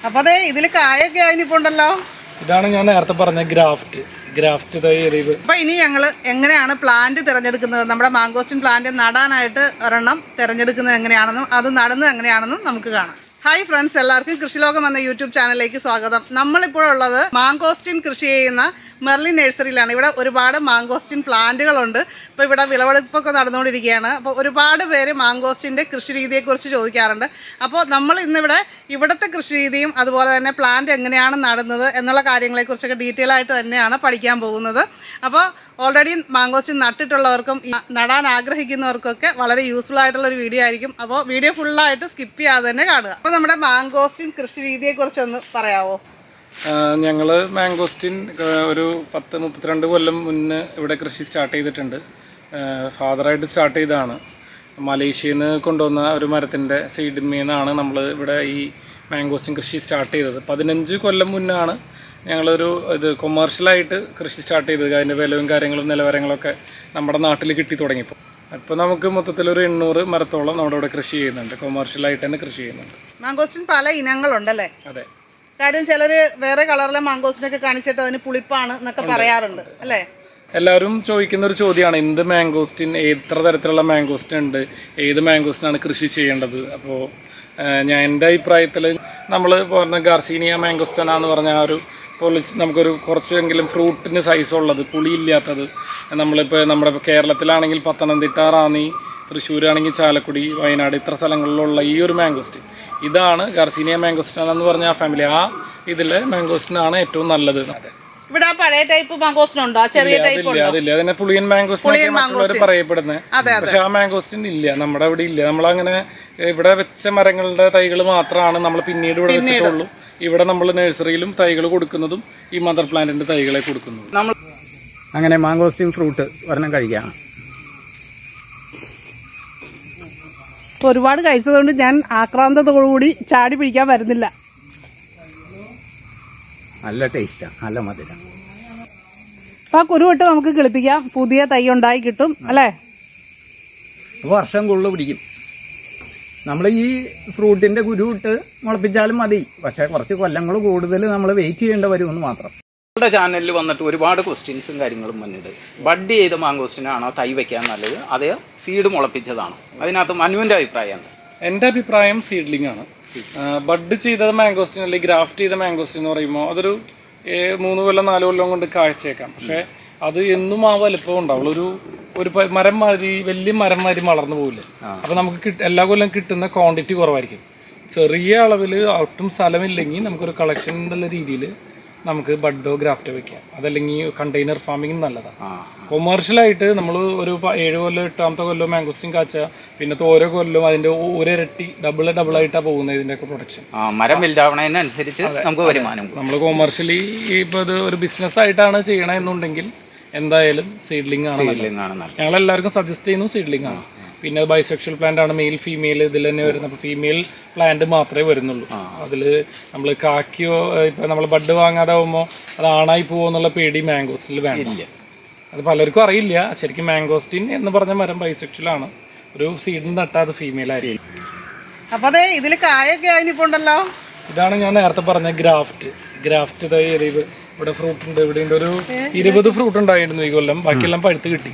അപ്പോൾ അതെ ഇതിൽ കായൊക്കെ ആയിപ്പോണ്ടല്ലോ. ഇതാണ് ഞാൻ നേരത്തെ പറഞ്ഞ ഗ്രാഫ്റ്റ് തൈ. അപ്പോൾ ഇനി ഞങ്ങൾ എങ്ങനെയാണ് പ്ലാന്റ് തിരഞ്ഞെടുക്കുന്നത്, നമ്മുടെ മാംഗോസ്റ്റിൻ പ്ലാന്റ് നടാനായിട്ട് ഒരെണ്ണം തിരഞ്ഞെടുക്കുന്നത് എങ്ങനെയാണെന്നും അത് നടുന്നത് എങ്ങനെയാണെന്നും നമുക്ക് കാണാം. ഹായ് ഫ്രണ്ട്സ്, എല്ലാവർക്കും കൃഷിലോകം എന്ന യൂട്യൂബ് ചാനലിലേക്ക് സ്വാഗതം. നമ്മളിപ്പോഴുള്ളത് മാംഗോസ്റ്റിൻ കൃഷി ചെയ്യുന്ന മെർലിൻ നഴ്സറിയിലാണ്. ഇവിടെ ഒരുപാട് മാംഗോസ്റ്റിൻ പ്ലാന്റുകളുണ്ട്. ഇപ്പോൾ ഇവിടെ വിളവെടുപ്പൊക്കെ നടന്നുകൊണ്ടിരിക്കുകയാണ്. അപ്പോൾ ഒരുപാട് പേര് മാംഗോസ്റ്റിൻ്റെ കൃഷി രീതിയെക്കുറിച്ച് ചോദിക്കാറുണ്ട്. അപ്പോൾ നമ്മൾ ഇന്നിവിടെ ഇവിടുത്തെ കൃഷി രീതിയും അതുപോലെ തന്നെ പ്ലാന്റ് എങ്ങനെയാണ് നടുന്നത് എന്നുള്ള കാര്യങ്ങളെക്കുറിച്ചൊക്കെ ഡീറ്റെയിൽ ആയിട്ട് തന്നെയാണ് പഠിക്കാൻ പോകുന്നത്. അപ്പോൾ ഓൾറെഡി മാംഗോസ്റ്റിൻ നട്ടിട്ടുള്ളവർക്കും നടാൻ ആഗ്രഹിക്കുന്നവർക്കൊക്കെ വളരെ യൂസ്ഫുൾ ആയിട്ടുള്ളൊരു വീഡിയോ ആയിരിക്കും. അപ്പോൾ വീഡിയോ ഫുള്ളായിട്ട് സ്കിപ്പ് ചെയ്യാതെ തന്നെ കാണുക. അപ്പോൾ നമ്മുടെ മാംഗോസ്റ്റിൻ കൃഷി രീതിയെക്കുറിച്ചൊന്ന് പറയാമോ? ഞങ്ങൾ മാംഗോസ്റ്റിൻ ഒരു 10-32 കൊല്ലം മുന്നേ ഇവിടെ കൃഷി സ്റ്റാർട്ട് ചെയ്തിട്ടുണ്ട്. ഫാദറായിട്ട് സ്റ്റാർട്ട് ചെയ്തതാണ്. മലേഷ്യയിൽ നിന്ന് കൊണ്ടുവന്ന ഒരു മരത്തിൻ്റെ സീഡിൽ നിന്നാണ് നമ്മൾ ഇവിടെ ഈ മാംഗോസ്റ്റിൻ കൃഷി സ്റ്റാർട്ട് ചെയ്തത്. 15 കൊല്ലം മുന്നാണ് ഞങ്ങളൊരു കൊമേർഷ്യലായിട്ട് കൃഷി സ്റ്റാർട്ട് ചെയ്തത്. അതിൻ്റെ വിലവും കാര്യങ്ങളും നിലവാരങ്ങളൊക്കെ നമ്മുടെ നാട്ടിൽ കിട്ടി തുടങ്ങിയപ്പോൾ. അപ്പോൾ നമുക്ക് മൊത്തത്തിലൊരു 800 മരത്തോളം നമ്മുടെ ഇവിടെ കൃഷി ചെയ്യുന്നുണ്ട്. കൊമേർഷ്യലായിട്ട് തന്നെ കൃഷി ചെയ്യുന്നുണ്ട്. മാംഗോസ്റ്റിൻ പല ഇനങ്ങളുണ്ടല്ലേ? അതെ. കാര്യം ചിലർ വേറെ കളറിലെ മാംഗോസ്റ്റിനൊക്കെ കാണിച്ചിട്ട് അതിന് പുളിപ്പാണ് എന്നൊക്കെ പറയാറുണ്ട് അല്ലേ? എല്ലാവരും ചോദിക്കുന്ന ഒരു ചോദ്യമാണ്, എന്ത് മാംഗോസ്റ്റിൻ, എത്ര തരത്തിലുള്ള മാംഗോസ്റ്റിൻ ഉണ്ട്, ഏത് മാംഗോസ്റ്റിനാണ് കൃഷി ചെയ്യേണ്ടത്? അപ്പോൾ എൻ്റെ അഭിപ്രായത്തിൽ നമ്മൾ പറഞ്ഞ ഗാർസീനിയ മാംഗോസ്റ്റനാന്ന് പറഞ്ഞ ആ ഒരു നമുക്കൊരു കുറച്ചെങ്കിലും ഫ്രൂട്ടിന് സൈസ് ഉള്ളത്, പുളിയില്ലാത്തത്. നമ്മളിപ്പോൾ നമ്മുടെ കേരളത്തിലാണെങ്കിൽ പത്തനംതിട്ട, റാന്നി, തൃശ്ശൂരാണെങ്കിൽ ചാലക്കുടി, വയനാട്, ഇത്ര സ്ഥലങ്ങളിലുള്ള ഈ ഒരു മാംഗോസ്റ്റിൻ, ഇതാണ് ഗാർസീനിയ മാംഗോസ്റ്റൻ എന്ന് പറഞ്ഞ ആ ഫാമിലി. ആ ഇതിലെ മാംഗോസ്റ്റിനാണ് ഏറ്റവും നല്ലത്. ഇവിടെ പഴയ ടൈപ്പ് മാംഗോസ്റ്റിൻ ഉണ്ടോ? ചെറിയ ടൈപ്പ് ഉണ്ടോ? അതില്ല. അതിനെ പുളിയൻ മാംഗോസ്റ്റിൻ മറ്റുള്ളവർ പറയപ്പെടുന്നത്. പക്ഷെ ആ മാംഗോസ്റ്റിൻ ഇല്ല, നമ്മുടെ അവിടെ ഇല്ല. നമ്മളങ്ങനെ ഇവിടെ വെച്ച മരങ്ങളുടെ തൈകൾ മാത്രമാണ് നമ്മൾ പിന്നീട് ഇവിടെ വെച്ചിട്ടുള്ളൂ. ഇവിടെ നമ്മൾ നഴ്സറിയിലും തൈകൾ കൊടുക്കുന്നതും ഈ മദർ പ്ലാന്റിന്റെ തൈകളെ കൊടുക്കുന്നതും. നമ്മൾ അങ്ങനെ മാംഗോസ്റ്റിൻ ഫ്രൂട്ട് ഒരെണ്ണം കഴിക്കാം. ഒരുപാട് കഴിച്ചതുകൊണ്ട് ഞാൻ ആക്രാന്തത്തോടുകൂടി ചാടി പിടിക്കാൻ വരുന്നില്ല. നല്ല ടേസ്റ്റാണ്, നല്ല മധുരം. അപ്പൊ ആ കുരുവിട്ട് നമുക്ക് കിളിപ്പിക്കാം, പുതിയ തൈ ഉണ്ടായി കിട്ടും അല്ലേ? വർഷം കൂടുതൽ പിടിക്കും. നമ്മൾ ഈ ഫ്രൂട്ടിന്റെ കുരുവിട്ട് മുളപ്പിച്ചാലും മതി. പക്ഷെ കുറച്ച് കൊല്ലങ്ങൾ കൂടുതൽ നമ്മൾ വെയിറ്റ് ചെയ്യേണ്ടി വരുമെന്ന് മാത്രം. നമ്മുടെ ചാനലിൽ വന്നിട്ട് ഒരുപാട് ക്വസ്റ്റ്യൻസും കാര്യങ്ങളും വന്നിട്ട്, ബഡ് ചെയ്ത മാംഗോസ്റ്റിനാണോ തൈ വയ്ക്കാൻ നല്ലത്, അതേ സീഡ് മുളപ്പിച്ചതാണോ? അതിനകത്ത് മനുവിന്റെ അഭിപ്രായം എന്താ? എൻ്റെ അഭിപ്രായം സീഡ്ലിംഗ് ആണ്. ബഡ് ചെയ്ത മാംഗോസ്റ്റിൻ അല്ലെങ്കിൽ ഗ്രാഫ്റ്റ് ചെയ്ത മാംഗോസ്റ്റിൻ എന്ന് പറയുമ്പോൾ അതൊരു 3 കൊല്ലം 4 കൊല്ലം കൊണ്ട് കാഴ്ചയേക്കാം. പക്ഷെ അത് എന്നും ആ വലുപ്പം ഉണ്ടാവുള്ളൂ. ഒരു മരം മാതിരി, വലിയ മരം മാതിരി വളർന്നു പോകില്ല. അപ്പം നമുക്ക് എല്ലാ കൊല്ലം കിട്ടുന്ന ക്വാണ്ടിറ്റി കുറവായിരിക്കും. ചെറിയ അളവിൽ ഒട്ടും സ്ഥലമില്ലെങ്കിൽ നമുക്കൊരു കളക്ഷൻ എന്നുള്ള രീതിയിൽ നമുക്ക് ബഡോ ഗ്രാഫ്റ്റോ വെക്കാം. അതല്ലെങ്കിൽ കണ്ടെയ്നർ ഫാമിംഗ് നല്ലതാണ്. കൊമേർഷ്യലായിട്ട് നമ്മൾ ഒരു 7 കൊല്ലം 8ാമത്തെ കൊല്ലം മാംഗോസ്റ്റിൻ കാച്ച, പിന്നത്തെ ഓരോ കൊല്ലവും അതിന്റെ ഒരിരട്ടി ഡബിളായിട്ടാണ് പോകുന്നത് ഇതിന്റെയൊക്കെ പ്രൊഡക്ഷൻ. മരം വലുതാവണതിനനുസരിച്ച് നമുക്ക് വരുമാനം. നമ്മൾ കൊമേർഷ്യലി ഇപ്പോൾ ഇത് ഒരു ബിസിനസ് ആയിട്ടാണ് ചെയ്യണമെന്നുണ്ടെങ്കിൽ എന്തായാലും സീഡ്ലിംഗ് ആണ്. ഞങ്ങൾ എല്ലാവർക്കും സജസ്റ്റ് ചെയ്യുന്നു സീഡ്ലിംഗ് ആണ്. പിന്നെ ബൈസെക്ഷൽ പ്ലാന്റ് ആണ്, മെയിൽ ഫീമെയിൽ ഇതിൽ തന്നെ വരുന്നത്. അപ്പോൾ ഫീമെയിൽ പ്ലാന്റ് മാത്രമേ വരുന്നുള്ളൂ. അതിൽ നമ്മൾ കാക്കിയോ ഇപ്പം നമ്മൾ ബഡ് വാങ്ങാതെ ആകുമ്പോൾ അത് ആണായി പോകുമോ എന്നുള്ള പേടി മാംഗോസ്റ്റിൽ വേണ്ടില്ല. അത് പലർക്കും അറിയില്ല. ശരിക്കും മാംഗോസ്റ്റിൻ എന്ന് പറഞ്ഞ മരം ബൈസെക്ഷലാണ്. ഒരു സീഡിൽ നട്ടാൽ അത് ഫീമെയിൽ ആയിരിക്കും. അപ്പോൾ അതെ ഇതിൽ കായൊക്കെ ആയിപ്പോണ്ടല്ലോ. ഇതാണ് ഞാൻ നേരത്തെ പറഞ്ഞ ഗ്രാഫ്റ്റ് തൈ. ഇവിടെ ഫ്രൂട്ട് ഉണ്ട്. ഇവിടെ ഒരു 20 ഫ്രൂട്ട് ഉണ്ടായിരുന്നു ഈ കൊല്ലം. ബാക്കിയെല്ലാം പഴുത്ത് കിട്ടി.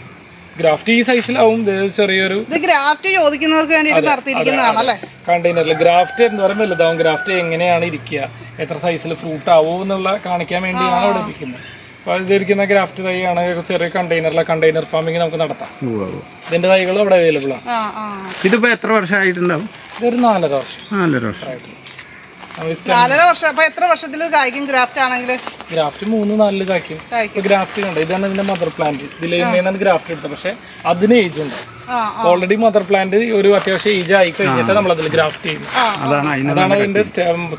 ഗ്രാഫ്റ്റ് ഈ സൈസിലാവും. ചെറിയൊരു ഗ്രാഫ്റ്റ് ചോദിക്കുന്നവർക്ക് വേണ്ടിയിട്ട് നടത്തിയിരിക്കുന്നതാണല്ലേ? കണ്ടെയ്നറിൽ ഗ്രാഫ്റ്റ് എന്ന് പറയുമ്പോൾ വലുതാവും. ഗ്രാഫ്റ്റ് എങ്ങനെയാണ് ഇരിക്കുക, എത്ര സൈസിൽ ഫ്രൂട്ട് ആവും എന്നുള്ള കാണിക്കാൻ വേണ്ടിയാണ് അവിടെ ഇരിക്കുന്നത്. അപ്പോൾ ഇതിരിക്കുന്ന ഗ്രാഫ്റ്റ് തൈയാണ്. ചെറിയ കണ്ടെയ്നർ ഫാമിംഗ് നമുക്ക് നടത്താം. ഇതിന്റെ തൈകൾ അവിടെ അവൈലബിൾ ആണ്. ഇതിപ്പോ എത്ര വർഷമായിട്ടുണ്ടാവും? ഇതൊരു 4.5 വർഷം. 4.5 വർഷം. 4.5 വർഷം. അപ്പൊ എത്ര വർഷത്തിൽ കായ്ക്കും ഗ്രാഫ്റ്റ് ആണെങ്കിൽ? ഗ്രാഫ്റ്റ് 3-4 കായ്ക്കും. ഗ്രാഫ്റ്റ് ഉണ്ട്. ഇതാണ് ഇതിന്റെ മദർ പ്ലാന്റ്. ഇതിലേന്നാണ് ഗ്രാഫ്റ്റ് എടുത്തത്. പക്ഷെ അതിന് ഏജ് ഉണ്ട്. ഓൾറെഡി മദർ പ്ലാന്റ് ഒരു അത്യാവശ്യം ഏജ് ആയി കഴിഞ്ഞിട്ട് നമ്മൾ അതിൽ ഗ്രാഫ്റ്റ് ചെയ്യുന്നു. അതാണ് അതിന്റെ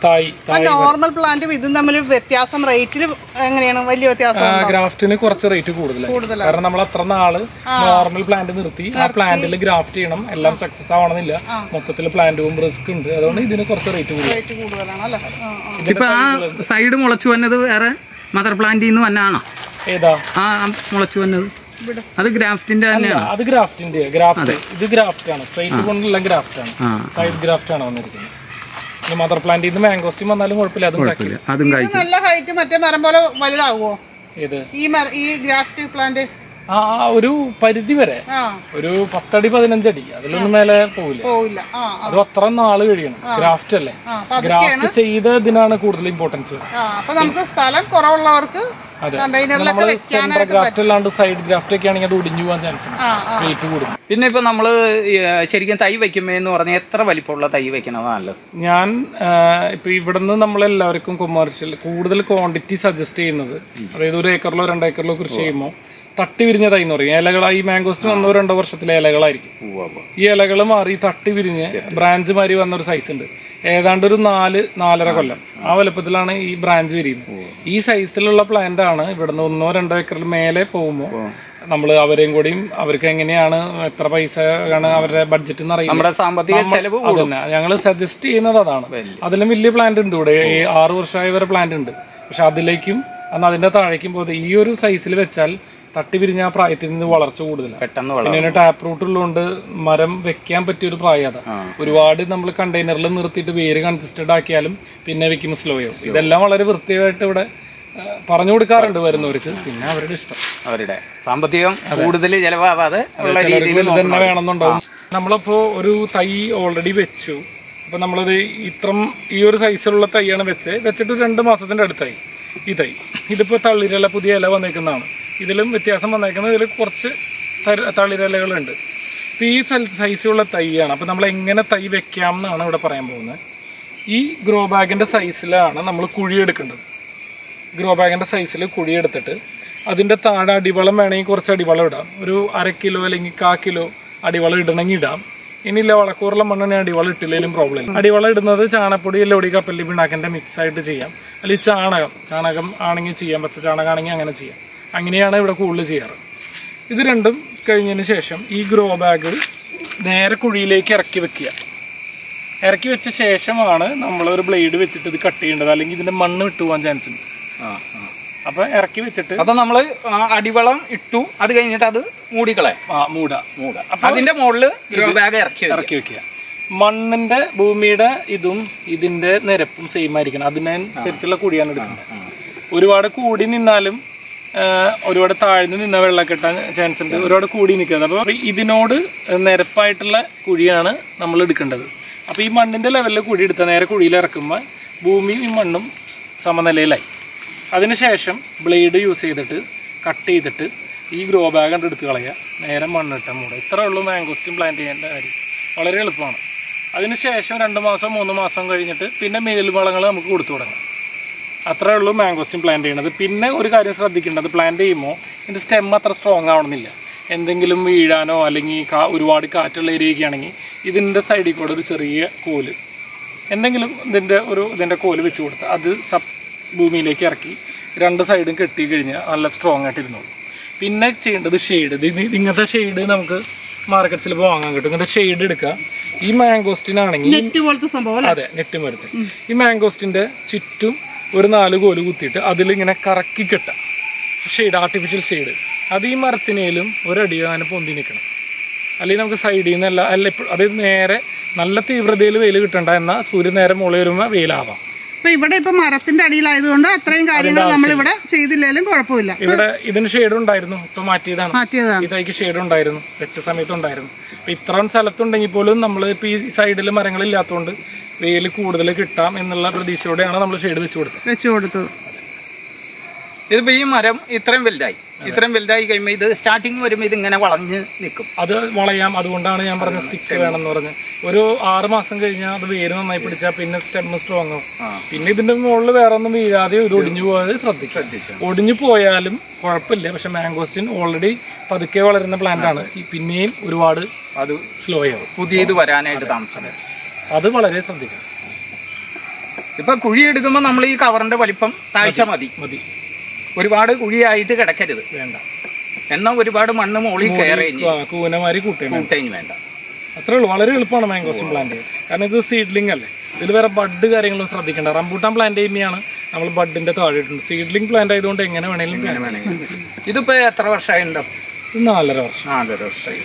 തായ്. നോർമൽ പ്ലാന്റും ഇതും തമ്മിൽ വ്യത്യാസം റേറ്റിൽ എങ്ങനെയാണ്? വലിയ വ്യത്യാസം. ഗ്രാഫ്റ്റിന് കുറച്ച് റേറ്റ് കൂടുതലാണ്. കാരണം നമ്മൾ അത്ര നാള് നോർമൽ പ്ലാന്റ് നിർത്തി ആ പ്ലാന്റിൽ ഗ്രാഫ്റ്റ് ചെയ്യണം. എല്ലാം സക്സസ് ആവണമെന്നില്ല. മൊത്തത്തിൽ പ്ലാന്റും റിസ്ക് ഉണ്ട്. അതുകൊണ്ട് ഇതിന് കുറച്ച് റേറ്റ് കൂടുതലാണ്. ഇപ്പൊ ആ സൈഡ് മുളച്ചു വന്നത് വേറെ മദർ പ്ലാന്റിൽ നിന്ന് വന്നാണോ? ഏതാ ആ മുളച്ചു വന്നത്? അത് ഗ്രാഫ്റ്റിന്റെ തന്നെയാണ്. അത് ഗ്രാഫ്റ്റിന്റെ ഇത് ഗ്രാഫ്റ്റ് ആണ്. സ്ട്രൈറ്റ് കൊണ്ടുള്ള ഗ്രാഫ്റ്റ് ആണ്. സൈഡ് ഗ്രാഫ്റ്റ് ആണ് വന്നിരിക്കുന്നത്. മദർ പ്ലാന്റിൽ നിന്ന് മാംഗോസ്റ്റീൻ വന്നാലും കുഴപ്പമില്ല, അതും ഇത് നല്ല ഹൈറ്റ് മറ്റേ മരം പോലെ വലുതാവുമോ? ഏത് ഈ ഗ്രാഫ്റ്റ് പ്ലാന്റ് ഒരു പരിധി വരെ ഒരു 10 അടി 15 അടി അതിലൊന്നും മേലെ പോവില്ല. അത് അത്ര നാള് കഴിയണം. ഗ്രാഫ്റ്റ് അല്ലേ, ഗ്രാഫ്റ്റ് ചെയ്ത ഇതിനാണ് കൂടുതൽ ഇമ്പോർട്ടൻസ്. അപ്പൊ നമുക്ക് സ്ഥലം കുറവുള്ളവർക്ക് ഗ്രാഫ്റ്റ് അല്ലാണ്ട് സൈഡ് ഗ്രാഫ്റ്റ് ഒക്കെ ആണെങ്കിൽ അത് ഒടിഞ്ഞു പോകാൻ ചാൻസ് ഉണ്ട്, വെയിറ്റ് കൂടും. പിന്നെ ഇപ്പൊ നമ്മള് ശരിക്കും തൈ വെക്കുമ്പോ പറഞ്ഞാൽ എത്ര വലിപ്പമുള്ള തൈ വെക്കണതാണ് നല്ലത്? ഞാൻ ഇപ്പൊ ഇവിടുന്ന് നമ്മളെല്ലാവർക്കും കൊമേഴ്ഷ്യൽ കൂടുതൽ ക്വാണ്ടിറ്റി സജസ്റ്റ് ചെയ്യുന്നത്, അതായത് 1 ഏക്കറിലോ 2 ഏക്കറിലോ കൃഷി ചെയ്യുമ്പോൾ തട്ടി വിരിഞ്ഞ തൈ എന്ന് പറയും. ഇലകളായി മാംഗോസ്റ്റീൻ 1-2 വർഷത്തിലെ ഇലകളായിരിക്കും. ഈ ഇലകൾ മാറി തട്ടി വിരിഞ്ഞ് ബ്രാഞ്ച് മാറി വന്നൊരു സൈസ് ഉണ്ട്. ഏതാണ്ട് ഒരു 4-4.5 കൊല്ലം ആ വലുപ്പത്തിലാണ് ഈ ബ്രാഞ്ച് വിരിയുന്നത്. ഈ സൈസിലുള്ള പ്ലാന്റ് ആണ് ഇവിടുന്ന് 1-2 ഏക്കറിൽ മേലെ പോകുമ്പോൾ നമ്മൾ അവരെയും കൂടിയും അവർക്ക് എങ്ങനെയാണ് എത്ര പൈസ ആണ് അവരുടെ ബഡ്ജറ്റ് എന്ന് അറിയില്ല. ഞങ്ങൾ സജസ്റ്റ് ചെയ്യുന്നത് അതാണ്. അതിലും വലിയ പ്ലാന്റ് ഉണ്ട് ഇവിടെ, 6 വർഷമായ വരെ പ്ലാന്റ് ഉണ്ട്. പക്ഷെ അതിലേക്കും അതിന്റെ താഴേക്കും പോകുന്നത് ഈ ഒരു സൈസിൽ വെച്ചാൽ തട്ടി പിരിഞ്ഞ ആ പ്രായത്തിൽ നിന്ന് വളർച്ച കൂടുതലാണ്. പിന്നെ ടാപ്പ് റൂട്ട് ഉള്ളതുകൊണ്ട് മരം വെക്കാൻ പറ്റിയൊരു പ്രായം അതാ. ഒരുപാട് നമ്മൾ കണ്ടെയ്നറിൽ നിർത്തിയിട്ട് വേര് കൺസിസ്റ്റഡ് ആക്കിയാലും പിന്നെ വെക്കുമ്പോൾ സ്ലോ ആവും. ഇതെല്ലാം വളരെ വൃത്തിയായിട്ട് ഇവിടെ പറഞ്ഞു കൊടുക്കാറുണ്ട് വരുന്നവർക്ക്. പിന്നെ അവരുടെ ഇഷ്ടം, അവരുടെ സാമ്പത്തികം കൂടുതൽ ചെലവാകാതെ തന്നെ വേണമെന്നുണ്ടാവും. നമ്മളിപ്പോ ഒരു തൈ ഓൾറെഡി വെച്ചു. അപ്പൊ നമ്മളത് ഈ ഒരു സൈസിലുള്ള തൈയാണ് വെച്ചിട്ട് 2 മാസത്തിന്റെ അടുത്തായി ഈ തൈ. ഇതിപ്പോ തളിരില, പുതിയ ഇല വന്നേക്കുന്നതാണ്. ഇതിലും വ്യത്യാസം വന്നേക്കുന്നത്, ഇതിൽ കുറച്ച് തളിരിലകളുണ്ട്. ഇപ്പം ഈ സൈസിലുള്ള തൈയാണ്. അപ്പം നമ്മൾ എങ്ങനെ തൈ വെക്കാം എന്നാണ് ഇവിടെ പറയാൻ പോകുന്നത്. ഈ ഗ്രോ ബാഗിൻ്റെ സൈസിലാണ് നമ്മൾ കുഴിയെടുക്കേണ്ടത്. ഗ്രോ ബാഗിൻ്റെ സൈസിൽ കുഴിയെടുത്തിട്ട് അതിൻ്റെ താഴെ അടിവളം വേണമെങ്കിൽ കുറച്ച് അടിവളം ഇടാം. ഒരു 1/2 കിലോ അല്ലെങ്കിൽ 1/4 കിലോ അടിവളം ഇടണമെങ്കിൽ ഇടാം. ഇനിയില്ല വളക്കൂറുള്ള മണ്ണെണ്ണ അടിവളം ഇട്ടില്ലെങ്കിലും പ്രോബ്ലം ഇല്ല. അടിവളം ഇടുന്നത് ചാണകപ്പൊടി, എല്ലോടി, കപ്പല്ലി, പിണ്ണാക്കിൻ്റെ മിക്സായിട്ട് ചെയ്യാം. അല്ലെങ്കിൽ ചാണകം ആണെങ്കിൽ ചെയ്യാം, പച്ച ചാണകം ആണെങ്കിൽ അങ്ങനെ ചെയ്യാം. അങ്ങനെയാണ് ഇവിടെ കൂടുതൽ ചെയ്യാറ്. ഇത് രണ്ടും കഴിഞ്ഞതിന് ശേഷം ഈ ഗ്രോ ബാഗ് നേരെ കുഴിയിലേക്ക് ഇറക്കി വെക്കുക. ഇറക്കി വെച്ച ശേഷമാണ് നമ്മളൊരു ബ്ലേഡ് വെച്ചിട്ട് ഇത് കട്ട് ചെയ്യേണ്ടത്, അല്ലെങ്കിൽ ഇതിൻ്റെ മണ്ണ് വിട്ടു പോകാൻ ചാൻസ് ഉണ്ട്. അപ്പം ഇറക്കി വെച്ചിട്ട് അപ്പം നമ്മൾ അടിവളം ഇട്ടു, അത് കഴിഞ്ഞിട്ട് അത് മൂടിക്കളെ മൂട. അപ്പം അതിൻ്റെ മുകളിൽ ഗ്രോ ബാഗ് ഇറക്കി വെക്കുക. മണ്ണിൻ്റെ ഭൂമിയുടെ ഇതിൻ്റെ നിരപ്പും സെയിം ആയിരിക്കണം. അതിനനുസരിച്ചുള്ള കുഴിയാണ് എടുക്കുന്നത്. ഒരുപാട് കൂടി നിന്നാലും ഒരുപാട് താഴ്ന്നു നിന്ന വെള്ളം കിട്ടാൻ ചാൻസ് ഉണ്ട്. ഒരുപാട് കൂടി നിൽക്കുന്നത്. അപ്പോൾ ഇതിനോട് നിരപ്പായിട്ടുള്ള കുഴിയാണ് നമ്മൾ എടുക്കേണ്ടത്. അപ്പോൾ ഈ മണ്ണിൻ്റെ ലെവലിൽ കുഴി എടുത്താൽ നേരെ കുഴിയിൽ ഇറക്കുമ്പോൾ ഭൂമിയും ഈ മണ്ണും സമനിലയിലായി. അതിനുശേഷം ബ്ലേഡ് യൂസ് ചെയ്തിട്ട് കട്ട് ചെയ്തിട്ട് ഈ ഗ്രോ ബാഗ് കണ്ട് എടുത്ത് കളയുക, നേരെ മണ്ണിട്ട മൂടുക. ഇത്രയേ ഉള്ളൂ മാംഗോസ്റ്റീൻ പ്ലാന്റ് ചെയ്യേണ്ട കാര്യം. വളരെ എളുപ്പമാണ്. അതിനുശേഷം 2 മാസം 3 മാസം കഴിഞ്ഞിട്ട് പിന്നെ മേൽവളങ്ങൾ നമുക്ക് കൊടുത്തു തുടങ്ങാം. അത്രേ ഉള്ളൂ മാംഗോസ്റ്റീൻ പ്ലാന്റ് ചെയ്യണത്. പിന്നെ ഒരു കാര്യം ശ്രദ്ധിക്കേണ്ടത്, പ്ലാന്റ് ചെയ്യുമ്പോൾ ഇതിൻ്റെ സ്റ്റെം അത്ര സ്ട്രോങ് ആവണമെന്നില്ല. എന്തെങ്കിലും വീഴാനോ അല്ലെങ്കിൽ ഒരുപാട് കാറ്റുള്ള ഏരിയയൊക്കെ ആണെങ്കിൽ ഇതിൻ്റെ സൈഡിൽ കൂടെ ഒരു ചെറിയ കോല്, എന്തെങ്കിലും ഇതിൻ്റെ കോല് വെച്ച് കൊടുത്ത് അത് ഭൂമിയിലേക്ക് ഇറക്കി 2 സൈഡും കെട്ടി കഴിഞ്ഞാൽ നല്ല സ്ട്രോങ് ആയിട്ട് ഇരുന്നോളൂ. പിന്നെ ചെയ്യേണ്ടത് ഷെയ്ഡ്. ഇങ്ങനത്തെ ഷെയ്ഡ് നമുക്ക് മാർക്കറ്റ്സിൽ ഇപ്പോൾ വാങ്ങാൻ കിട്ടും. ഇങ്ങനത്തെ ഷെയ്ഡ് എടുക്കുക. ഈ മാംഗോസ്റ്റീൻ ആണെങ്കിൽ അതെ, നെറ്റ് മരത്ത് ഈ മാംഗോസ്റ്റീൻ്റെ ചുറ്റും ഒരു 4 കോല് കുത്തിയിട്ട് അതിലിങ്ങനെ കറക്കി കെട്ടാം. Shade, artificial shade. അത് ഈ മരത്തിനേലും ഒരടി അങ്ങനെ പൊന്തി നിൽക്കണം. അല്ലെങ്കിൽ നമുക്ക് സൈഡിൽ നിന്നല്ല അത് നേരെ നല്ല തീവ്രതയിൽ വെയിൽ കിട്ടണ്ട. എന്നാൽ സൂര്യൻ നേരെ മുകളിൽ വരുമ്പോൾ വെയിലാവാം. ഇപ്പൊ ഇവിടെ ഇപ്പൊ മരത്തിന്റെ അടിയിലായതുകൊണ്ട് അത്രയും കാര്യങ്ങൾ നമ്മളിവിടെ ചെയ്തില്ലെങ്കിലും കുഴപ്പമില്ല. ഇവിടെ ഇതിന് ഷെയ്ഡ് ഉണ്ടായിരുന്നു, ഇപ്പൊ മാറ്റിയതാണ്. ഇതേക്ക് ഷെയ്ഡ് ഉണ്ടായിരുന്നു, വെച്ച സമയത്ത് ഉണ്ടായിരുന്നു. അപ്പൊ ഇത്രയും സ്ഥലത്തുണ്ടെങ്കിൽ പോലും നമ്മൾ ഇപ്പൊ ഈ സൈഡിൽ മരങ്ങളില്ലാത്തതുകൊണ്ട് വെയിൽ കൂടുതൽ കിട്ടാം എന്നുള്ള പ്രതീക്ഷയോടെയാണ് നമ്മൾ ഷെയ്ഡ് വെച്ചു കൊടുത്തത്. ഇതിപ്പോ ഈ മരം ഇത്രയും വലുതായി കഴിയുമ്പോൾ ഇത് സ്റ്റാർട്ടിങ് വരുമ്പോൾ ഇത് ഇങ്ങനെ വളഞ്ഞ് നിൽക്കും. അത് വളയാം. അതുകൊണ്ടാണ് ഞാൻ പറഞ്ഞ സ്റ്റിക്ക് വേണമെന്ന് പറഞ്ഞ്. ഒരു 6 മാസം കഴിഞ്ഞാൽ അത് വേര് നന്നായി പിടിച്ചാൽ പിന്നെ സ്റ്റെം സ്ട്രോങ് ആവും. പിന്നെ ഇതിന്റെ മുകളിൽ വേറെ ഒന്നും വീഴാതെ ഇത് ഒടിഞ്ഞു പോകാതെ ശ്രദ്ധിക്കുക. ഒടിഞ്ഞു പോയാലും കുഴപ്പമില്ല. പക്ഷെ മാംഗോസ്റ്റീൻ ഓൾറെഡി പതുക്കെ വളരുന്ന പ്ലാന്റ് ആണ്. പിന്നെയും ഒരുപാട് അത് സ്ലോ ആവും, പുതിയത് വരാനായിട്ട് താമസം. അത് വളരെ ശ്രദ്ധിക്കണം. ഇപ്പൊ കുഴി എടുക്കുമ്പോൾ നമ്മൾ ഈ കവറിന്റെ വലിപ്പം താഴ്ച മതി. ഒരുപാട് കുഴിയായിട്ട് കിടക്കരുത്, വേണ്ട. എന്നാൽ ഒരുപാട് മണ്ണ് മുകളിൽ കൂനമാരി കൂട്ടേഞ്ഞ് വേണ്ട. അത്രേ ഉള്ളൂ. വളരെ എളുപ്പമാണ് മാംഗോസ്റ്റീൻ പ്ലാന്റ്. കാരണം ഇത് സീഡ്ലിംഗ് അല്ലേ, ഇതിൽ വേറെ ബഡ് കാര്യങ്ങളും ശ്രദ്ധിക്കേണ്ട. റംബൂട്ടാൻ പ്ലാന്റ് ചെയ്യുമ്പോഴാണ് നമ്മൾ ബഡിന്റെ താഴെ ഇട്ടുണ്ട്. സീഡ്ലിംഗ് പ്ലാന്റ് ആയതുകൊണ്ട് എങ്ങനെ വേണമെങ്കിലും. ഇതിപ്പോ എത്ര വർഷമായി ഉണ്ടോ? 4.5 വർഷം. 4.5 വർഷമായി.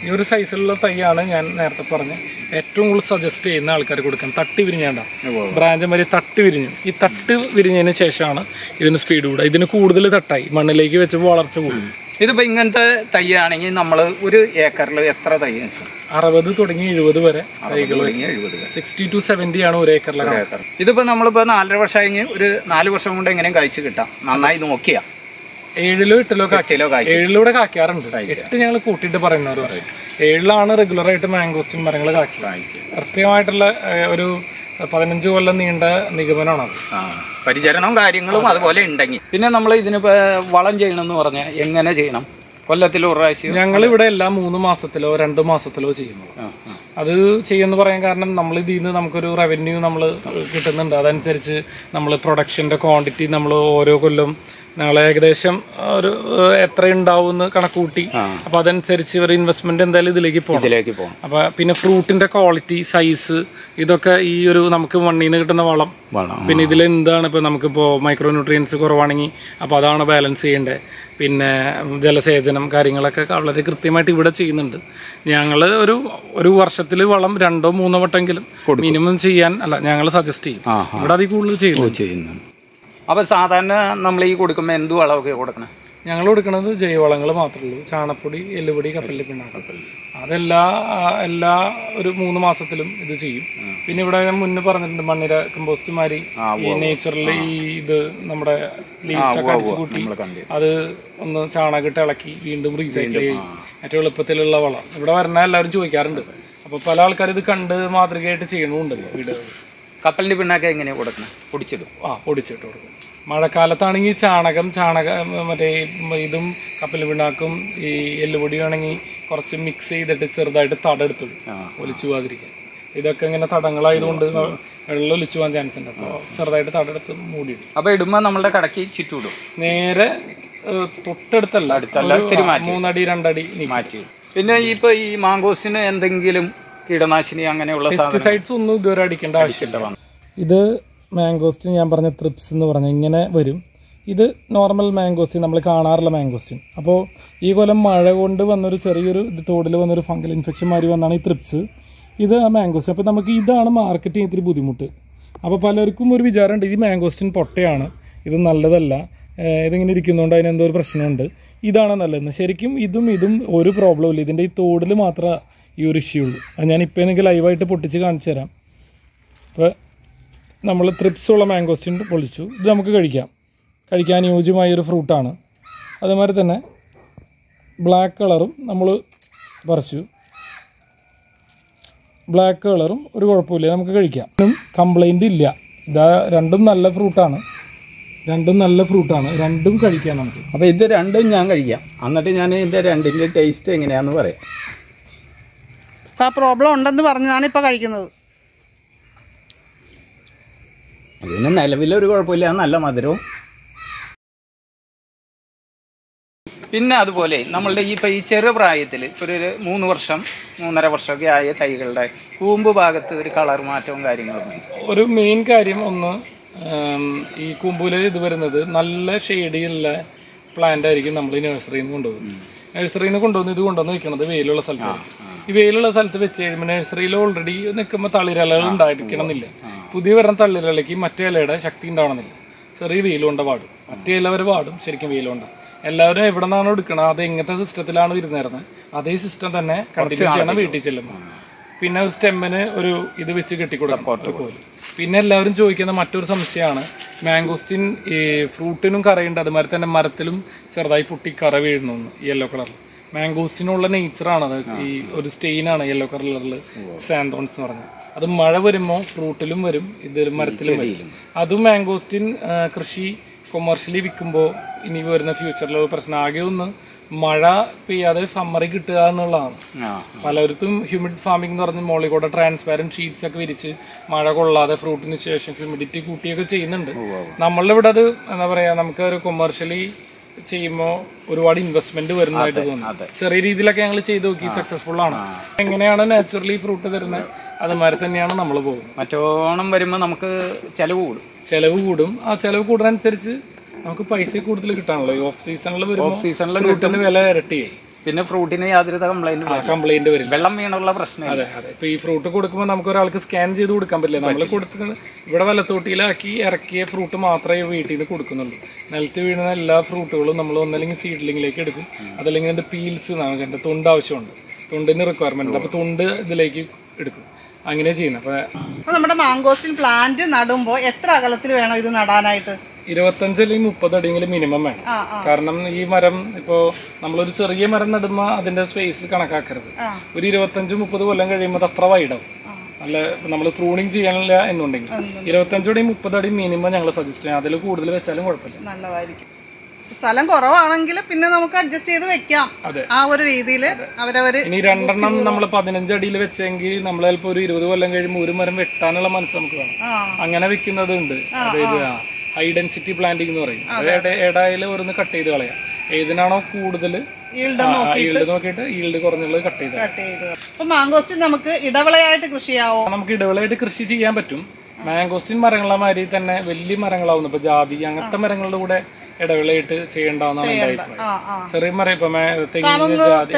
ഈ ഒരു സൈസിലുള്ള തൈയാണ് ഞാൻ നേരത്തെ പറഞ്ഞ ഏറ്റവും കൂടുതൽ സജസ്റ്റ് ചെയ്യുന്ന ആൾക്കാർ കൊടുക്കാൻ. തട്ടി വിരിഞ്ഞാണ്ട ബ്രാഞ്ച് വരെ തട്ടി വിരിഞ്ഞു. ഈ തട്ട് വിരിഞ്ഞതിന് ശേഷമാണ് ഇതിന് സ്പീഡ് കൂടുക. ഇതിന് കൂടുതൽ തട്ടായി മണ്ണിലേക്ക് വെച്ചപ്പോൾ വളർച്ച കൂടും. ഇതിപ്പോൾ ഇങ്ങനത്തെ തൈയാണെങ്കിൽ നമ്മൾ ഒരു ഏക്കറിൽ എത്ര തൈ? 60 തുടങ്ങി 70 വരെ തൈകൾ. 60 to 70 ആണ് ഒരു ഏക്കറിലെ. ഇതിപ്പോൾ നമ്മളിപ്പോൾ 4.5 വർഷം കഴിഞ്ഞ് ഒരു 4 വർഷം കൊണ്ട് എങ്ങനെയും കഴിച്ച് കിട്ടാം നന്നായി നോക്കിയാ. 7 8 7 കാക്കാറുണ്ട്. 8 ഞങ്ങൾ കൂട്ടിയിട്ട് പറയുന്നവർ പറയും. 7 റെഗുലറായിട്ട് മാംഗോസ്റ്റിൻ മരങ്ങൾ കാക്കി. കൃത്യമായിട്ടുള്ള ഒരു 15 കൊല്ലം നീണ്ട നിഗമനമാണ്. പരിചരണവും കാര്യങ്ങളും അതുപോലെ ഉണ്ടെങ്കിൽ. പിന്നെ നമ്മൾ ഇതിനിപ്പോൾ വളം ചെയ്യണമെന്ന് പറഞ്ഞാൽ എങ്ങനെ ചെയ്യണം? കൊല്ലത്തിൽ ഒരു പ്രാവശ്യം ഞങ്ങളിവിടെ എല്ലാം 3 മാസത്തിലോ 2 മാസത്തിലോ ചെയ്യുന്നു. അത് ചെയ്യുമെന്ന് പറയാൻ കാരണം നമ്മൾ ഇതിൽ നിന്ന് നമുക്കൊരു റവന്യൂ നമ്മൾ കിട്ടുന്നുണ്ട്. അതനുസരിച്ച് നമ്മൾ പ്രൊഡക്ഷൻ്റെ ക്വാണ്ടിറ്റി നമ്മൾ ഓരോ കൊല്ലം ഞങ്ങൾ ഏകദേശം ഒരു എത്ര ഉണ്ടാവും എന്ന് കണക്കൂട്ടി. അപ്പോൾ അതനുസരിച്ച് ഒരു ഇൻവെസ്റ്റ്മെന്റ് എന്തായാലും ഇതിലേക്ക് പോകും. അപ്പോൾ പിന്നെ ഫ്രൂട്ടിന്റെ ക്വാളിറ്റി, സൈസ്, ഇതൊക്കെ ഈ ഒരു നമുക്ക് മണ്ണിൽ നിന്ന് കിട്ടുന്ന വളം, പിന്നെ ഇതിൽ എന്താണ് ഇപ്പോൾ നമുക്കിപ്പോൾ മൈക്രോ ന്യൂട്രിയൻസ് കുറവാണെങ്കിൽ അപ്പോൾ അതാണ് ബാലൻസ് ചെയ്യേണ്ടത്. പിന്നെ ജലസേചനം കാര്യങ്ങളൊക്കെ വളരെ കൃത്യമായിട്ട് ഇവിടെ ചെയ്യുന്നുണ്ട്. ഞങ്ങൾ ഒരു വർഷത്തിൽ വളം 2 3 വട്ടമെങ്കിലും മിനിമം ചെയ്യാൻ ഞങ്ങൾ സജസ്റ്റ് ചെയ്യും. ഇവിടെ അതിൽ കൂടുതൽ ചെയ്യുന്നു. അപ്പോൾ സാധാരണ നമ്മൾ ഈ കൊടുക്കുമ്പോൾ എന്ത് വളമൊക്കെ കൊടുക്കണം? ഞങ്ങൾ കൊടുക്കുന്നത് ജൈവവളങ്ങൾ മാത്രമേ ഉള്ളൂ. ചാണപ്പൊടി, എല്ലുപൊടി, കപ്പലിൻ്റെ പിണ്ണാക്ക്, അതെല്ലാ ഒരു 3 മാസത്തിലും ഇത് ചെയ്യും. പിന്നെ ഇവിടെ ഞാൻ മുന്നേ പറഞ്ഞിട്ടുണ്ട് മണ്ണിര കമ്പോസ്റ്റ് മാതിരി ഈ നേച്ചറിൽ ഈ ഇത് നമ്മുടെ ലീവ്സൊക്കെ അടിച്ചു കൂട്ടി അത് ഒന്ന് ചാണകിട്ട് ഇളക്കി വീണ്ടും റീസൈക്കിൾ ചെയ്യും. ഏറ്റവും എളുപ്പത്തിലുള്ള വളം. ഇവിടെ വരണ എല്ലാവരും ചോദിക്കാറുണ്ട്. അപ്പോൾ പല ആൾക്കാർ ഇത് കണ്ട് മാതൃകയായിട്ട് ചെയ്യണമുണ്ടല്ലോ വീടുകളിൽ. കപ്പലിൻ്റെ പിണ്ണാക്ക് എങ്ങനെയാണ് കൊടുക്കണം? പൊടിച്ചിടും. പൊടിച്ചിട്ട് കൊടുക്കും. മഴക്കാലത്താണെങ്കിൽ ചാണകം മറ്റേ ഇതും കപ്പൽ പിണ്ണാക്കും ഈ എല്ലുപൊടിയാണെങ്കിൽ കുറച്ച് മിക്സ് ചെയ്തിട്ട് ചെറുതായിട്ട് തടെടുത്തിടും ഒലിച്ചു പോകാതിരിക്കാൻ. ഇതൊക്കെ ഇങ്ങനെ തടങ്ങളായതുകൊണ്ട് വെള്ളം ഒലിച്ചു പോകാൻ ചാൻസ് ഉണ്ട്. അപ്പോൾ ചെറുതായിട്ട് തടെടുത്ത് മൂടിയിടും. അപ്പോൾ ഇടുമ്പോൾ നമ്മളുടെ കടയ്ക്ക് ചുറ്റുവിടും. നേരെ തൊട്ടടുത്തല്ല, 3 അടി 2 അടി മാറ്റി. പിന്നെ ഇപ്പോൾ ഈ മാങ്കോസ്റ്റിന് എന്തെങ്കിലും കീടനാശിനി അങ്ങനെയുള്ള പെസ്റ്റിസൈഡ്സ് ഒന്നും ഇതുവരെ അടിക്കേണ്ട ആവശ്യമില്ല. ഇത് മാംഗോസ്റ്റിൻ ഞാൻ പറഞ്ഞ ത്രിപ്സ് എന്ന് പറഞ്ഞാൽ ഇങ്ങനെ വരും. ഇത് നോർമൽ മാംഗോസ്റ്റിൻ നമ്മൾ കാണാറുള്ള മാംഗോസ്റ്റിൻ. അപ്പോൾ ഈ കൊല്ലം മഴ കൊണ്ട് വന്നൊരു ചെറിയൊരു തോടിൽ വന്നൊരു ഫംഗൽ ഇൻഫെക്ഷൻ മാതിരി വന്നാണ് ഈ ത്രിപ്സ്. ഇത് ആ മാംഗോസ്റ്റിൻ. അപ്പോൾ നമുക്ക് ഇതാണ് മാർക്കറ്റ് ചെയ്യാൻ ഇത്തിരി ബുദ്ധിമുട്ട്. അപ്പോൾ പലർക്കും ഒരു വിചാരമുണ്ട് ഈ മാംഗോസ്റ്റിൻ പൊട്ടയാണ്, ഇത് നല്ലതല്ല, ഇതിങ്ങനെ ഇരിക്കുന്നതുകൊണ്ട് അതിനെന്തോ ഒരു പ്രശ്നമുണ്ട്, ഇതാണ് നല്ലതെന്ന്. ശരിക്കും ഇതും ഒരു പ്രോബ്ലം ഇല്ല. ഇതിൻ്റെ ഈ തോടിൽ മാത്രമേ ഈ ഒരു ഇഷ്യൂ ഉള്ളൂ. അത് ഞാനിപ്പോൾ എനിക്ക് ലൈവായിട്ട് പൊട്ടിച്ച് കാണിച്ചു തരാം. അപ്പോൾ നമ്മൾ ത്രിപ്സുള്ള മാംഗോസ്റ്റിൻ പൊളിച്ചു. ഇത് നമുക്ക് കഴിക്കാൻ യോജ്യമായൊരു ഫ്രൂട്ടാണ്. അതേമാതിരി തന്നെ ബ്ലാക്ക് കളറും നമ്മൾ പറിച്ചു. ബ്ലാക്ക് കളറും ഒരു കുഴപ്പമില്ല, നമുക്ക് കഴിക്കാം. കംപ്ലൈൻ്റ് ഇല്ല. രണ്ടും നല്ല ഫ്രൂട്ടാണ്. രണ്ടും കഴിക്കാം നമുക്ക്. അപ്പോൾ ഇത് രണ്ടും ഞാൻ കഴിക്കാം. എന്നിട്ട് ഞാൻ ഇതിൻ്റെ രണ്ടിൻ്റെ ടേസ്റ്റ് എങ്ങനെയാണെന്ന് പറയാം. അപ്പോൾ ആ പ്രോബ്ലം ഉണ്ടെന്ന് പറഞ്ഞാണ് ഇപ്പോൾ കഴിക്കുന്നത്. ഇതിന് നിലവിലൊരു കുഴപ്പമില്ല, നല്ല മധുരവും. പിന്നെ അതുപോലെ നമ്മളുടെ ഈ ചെറു പ്രായത്തിൽ ഒരു 3 വർഷം 3.5 വർഷമൊക്കെ ആയ തൈകളുടെ കൂമ്പ് ഭാഗത്ത് ഒരു കളർ മാറ്റവും കാര്യങ്ങളും. ഒരു മെയിൻ കാര്യം ഒന്ന്, ഈ കൂമ്പിൽ ഇത് വരുന്നത് നല്ല ഷെയ്ഡിയുള്ള പ്ലാന്റ് ആയിരിക്കും നമ്മൾ ഈ നഴ്സറിയിൽ നിന്ന് കൊണ്ടുപോകുന്നത്. നഴ്സറിയിൽ നിന്ന് കൊണ്ടുവന്ന് ഇത് കൊണ്ടുവന്ന് വെക്കുന്നത് വെയിലുള്ള സ്ഥലത്താണ്. ഈ വെയിലുള്ള സ്ഥലത്ത് വെച്ച് കഴിയുമ്പോൾ നഴ്സറിയിൽ ഓൾറെഡി നിൽക്കുമ്പോൾ തളിരലകൾ ഉണ്ടായിരിക്കണമെന്നില്ല. പുതിയ വരുന്ന തളിരലയ്ക്ക് മറ്റേ ഇലയുടെ ശക്തി ഉണ്ടാവണമെന്നില്ല. ചെറിയ വെയിലുണ്ട പാടും, മറ്റേ ഇല വരെ പാടും. ശരിക്കും വെയിലുണ്ട എല്ലാവരും എവിടെ നിന്നാണോ എടുക്കണം അത് എങ്ങനത്തെ സിസ്റ്റത്തിലാണ് ഇരുന്നിരുന്നത് അതേ സിസ്റ്റം തന്നെ കണ്ടിന്യൂ ചെയ്യണം വീട്ടിൽ ചെല്ലുമ്പോൾ. പിന്നെ ഒരു സ്റ്റെമ്മിന് ഒരു ഇത് വെച്ച് കെട്ടിക്കൊടുക്കും. പിന്നെ എല്ലാവരും ചോദിക്കുന്ന മറ്റൊരു സംശയമാണ് മാംഗോസ്റ്റിൻ ഈ ഫ്രൂട്ടിനും കറയുണ്ട്, അതുമാതിരി തന്നെ മരത്തിലും ചെറുതായി പൊട്ടി കറ വീഴുന്നു യെല്ലോ കളറിൽ. മാംഗോസ്റ്റിനുള്ള നേച്ചറാണത്. ഈ ഒരു സ്റ്റെയിനാണ് യെല്ലോ കളറിൽ സാന്തോൺസ് എന്ന് പറഞ്ഞത്. അത് മഴ വരുമ്പോൾ ഫ്രൂട്ടിലും വരും, ഇതിലും മരത്തിലും വരും. അതും മാംഗോസ്റ്റിൻ കൃഷി കൊമേഴ്ഷ്യലി വിൽക്കുമ്പോൾ ഇനി വരുന്ന ഫ്യൂച്ചറിലുള്ള പ്രശ്നം ആകെ ഒന്ന് മഴ പെയ്യാതെ സമ്മറി കിട്ടുക എന്നുള്ളതാണ്. പലയിടത്തും ഹ്യൂമിഡ് ഫാമിംഗ് എന്ന് പറഞ്ഞ് മോളിൽ കൂടെ ട്രാൻസ്പാരൻറ്റ് ഷീറ്റ്സ് ഒക്കെ വിരിച്ച് മഴ കൊള്ളാതെ ഫ്രൂട്ടിന് ശേഷം ഹ്യൂമിഡിറ്റി കൂട്ടിയൊക്കെ ചെയ്യുന്നുണ്ട്. നമ്മളിവിടെ അത് എന്താ പറയുക, നമുക്ക് ഒരു കൊമേഴ്ഷ്യലി ചെയ്യുമ്പോൾ ഒരുപാട് ഇൻവെസ്റ്റ്മെന്റ് വരുന്നതായിട്ട് തോന്നുന്നു. ചെറിയ രീതിയിലൊക്കെ ഞങ്ങൾ ചെയ്ത് നോക്കി, സക്സസ്ഫുൾ ആണ്. എങ്ങനെയാണ് നാച്ചുറലി ഫ്രൂട്ട് തരുന്നത് അതുമാതിരി തന്നെയാണ് നമ്മൾ പോകുന്നത്. മറ്റോണം വരുമ്പോൾ നമുക്ക് ചിലവ് കൂടും. ആ ചിലവ് കൂടുന്നതനുസരിച്ച് നമുക്ക് പൈസ കൂടുതൽ കിട്ടാണല്ലോ. ഈ ഓഫ് സീസണിൽ വരുമ്പോൾ ഫ്രൂട്ടിന് വില ഇരട്ടിയായി. പിന്നെ ഫ്രൂട്ടിന് യാതൊരു കംപ്ലൈന്റ് വരില്ല. വെള്ളം വീണുള്ള പ്രശ്നം. അതെ അതെ. ഇപ്പൊ ഈ ഫ്രൂട്ട് കൊടുക്കുമ്പോൾ നമുക്ക് ഒരാൾക്ക് സ്കാൻ ചെയ്ത് കൊടുക്കാൻ പറ്റില്ല. നമ്മൾ കൊടുക്കുന്നത് ഇവിടെ വലത്തോട്ടിയിലാക്കി ഇറക്കിയ ഫ്രൂട്ട് മാത്രമേ വീട്ടിൽ നിന്ന് കൊടുക്കുന്നുള്ളൂ. നിലത്ത് വീഴുന്ന എല്ലാ ഫ്രൂട്ടുകളും നമ്മൾ ഒന്നല്ലെങ്കിൽ സീഡ്ലിങ്ങിലേക്ക് എടുക്കും, അതല്ലെങ്കിൽ അതിന്റെ പീൽസ് അതിന്റെ തൊണ്ട് ആവശ്യമുണ്ട്, തൊണ്ടിന് റിക്വയർമെന്റ് ഉണ്ട്. അപ്പൊ തൊണ്ട് ഇതിലേക്ക് എടുക്കും, അങ്ങനെ ചെയ്യുന്നത്. അപ്പൊ നമ്മുടെ മാങ്കോസ്റ്റിൻ പ്ലാന്റ് നടുമ്പോ എത്ര അകലത്തിൽ വേണം ഇത് നടാനായിട്ട്? 25 അല്ലെങ്കിൽ 30 അടിയെങ്കിലും മിനിമം വേണം. കാരണം ഈ മരം ഇപ്പോ നമ്മളൊരു ചെറിയ മരം നടുമ്പോ അതിന്റെ സ്പേസ് കണക്കാക്കരുത്. ഒരു 25-30 കൊല്ലം കഴിയുമ്പോൾ അത്ര വൈഡാവും. അല്ല നമ്മൾ പ്രൂണിങ് ചെയ്യാനില്ല എന്നുണ്ടെങ്കിൽ 25 അടി 30 അടി മിനിമം ഞങ്ങൾ സജസ്റ്റ് ചെയ്യാം. അതിൽ കൂടുതൽ വെച്ചാലും കുഴപ്പമില്ല, നല്ലതായിരിക്കും. സ്ഥലം കുറവാണെങ്കിൽ പിന്നെ നമുക്ക് അഡ്ജസ്റ്റ് ചെയ്ത് വെക്കാം, ആ ഒരു രീതിയിൽ അവരവര്. ഇനി 2 എണ്ണം നമ്മൾ 15 അടിയിൽ വെച്ചെങ്കിൽ നമ്മൾ ചിലപ്പോൾ ഒരു 20 കൊല്ലം കഴിയുമ്പോൾ ഒരു മരം വെട്ടാനുള്ള മനസ്സ് നമുക്ക് വേണം. അങ്ങനെ വെക്കുന്നതുണ്ട്. അതായത് ഹൈ ഡെൻസിറ്റി പ്ലാന്റിംഗ് എന്ന് പറയും. അതായത് ഇടയിൽ ഓരോന്ന് കട്ട് ചെയ്ത് കളയാം. ഏതിനാണോ കൂടുതൽ ഈൽഡ് നോക്കിയിട്ട് ഈൽഡ് കുറഞ്ഞുള്ളത് കട്ട് ചെയ്ത്. അപ്പൊ മാങ്കോസ്റ്റിൻ നമുക്ക് ഇടവിളയായിട്ട് കൃഷി ചെയ്യാവോ? നമുക്ക് ഇടവിളയായിട്ട് കൃഷി ചെയ്യാൻ പറ്റും. മാങ്കോസ്റ്റിൻ മരങ്ങളെ മാതിരി തന്നെ വലിയ മരങ്ങളാവുന്നു. ഇപ്പൊ ജാതി അങ്ങനത്തെ മരങ്ങളുടെ കൂടെ ഇടവിളയായിട്ട് ചെയ്യേണ്ടാവുന്നതാണ് എന്റെ അഭിപ്രായം. ചെറിയ മരം ഇപ്പൊ തെങ്ങിന് ജാതി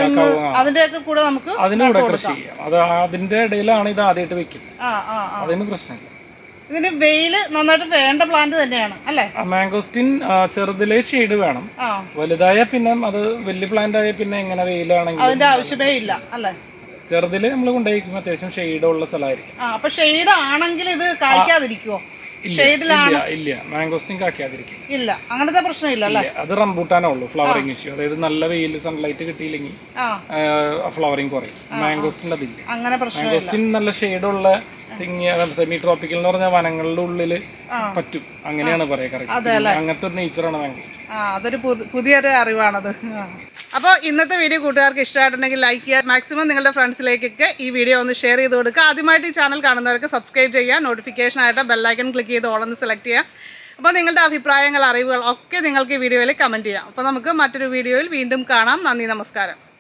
അതിന്റെ കൂടെ കൃഷി ചെയ്യാം. അത് അതിന്റെ ഇടയിലാണ് ഇത് ആദ്യമായിട്ട് വെക്കുന്നത്. അതിന് പ്രശ്നമില്ല. ഇതിന് വെയില് നന്നായിട്ട് വേണ്ട പ്ലാന്റ് തന്നെയാണ് അല്ലേ? മാങ്കോസ്റ്റിൻ ചെറുതിലെ ഷെയ്ഡ് വേണം. വലുതായ പിന്നെ അത് വലിയ പ്ലാന്റ് ആയ പിന്നെ എങ്ങനെ വെയിലാണെങ്കിൽ അതിന്റെ ആവശ്യമേ ഇല്ല അല്ലേ? ചെറുതില് നമ്മൾ കൊണ്ടുപോയിക്കും അത്യാവശ്യം ഷെയ്ഡ് ഉള്ള സ്ഥലമായിരിക്കും. അപ്പൊ ഷെയ്ഡ് ആണെങ്കിൽ ഇത് കായ്ക്കാതിരിക്കുവോ? ഇല്ല, മാങ്കോസ്റ്റിൻ കായ്ക്കാതിരിക്കും. ഇല്ല, അങ്ങനത്തെ പ്രശ്നമില്ല അല്ലേ? അത് റംബൂട്ടാനേ ഉള്ളൂ ഫ്ലവറിംഗ് ഇഷ്യൂ. അതായത് നല്ല വെയിൽ സൺലൈറ്റ് കിട്ടിയില്ലെങ്കിൽ ഫ്ലവറിംഗ് കുറയും. മാങ്കോസ്റ്റിൻ അതില്ല. മാങ്കോസ്റ്റിൻ നല്ല ഷെയ്ഡുള്ള സെമി ട്രോപ്പിക്കൽ എന്ന് പറഞ്ഞ വനങ്ങളുടെ ഉള്ളില് പറ്റും, അങ്ങനെയാണ് പറയാ. കറക്റ്റ് അങ്ങനത്തെ ഒരു നേച്ചറാണ് മാങ്കോസ്റ്റിൻ. അതൊരു പുതിയൊരു അറിവാണത്. അപ്പോൾ ഇന്നത്തെ വീഡിയോ കൂട്ടുകാർക്ക് ഇഷ്ടമായിട്ടുണ്ടെങ്കിൽ ലൈക്ക് ചെയ്യുക, മാക്സിമം നിങ്ങളുടെ ഫ്രണ്ട്സിലേക്കൊക്കെ ഈ വീഡിയോ ഒന്ന് ഷെയർ ചെയ്ത് കൊടുക്കുക. ആദ്യമായിട്ട് ഈ ചാനൽ കാണുന്നവർക്ക് സബ്സ്ക്രൈബ് ചെയ്യുക, നോട്ടിഫിക്കേഷനായിട്ട് ബെല്ലൈക്കൺ ക്ലിക്ക് ചെയ്ത് ഓളെന്ന് സെലക്ട് ചെയ്യുക. അപ്പോൾ നിങ്ങളുടെ അഭിപ്രായങ്ങൾ അറിവുകൾ ഒക്കെ നിങ്ങൾക്ക് ഈ വീഡിയോയിൽ കമൻറ്റ് ചെയ്യാം. അപ്പോൾ നമുക്ക് മറ്റൊരു വീഡിയോയിൽ വീണ്ടും കാണാം. നന്ദി, നമസ്കാരം.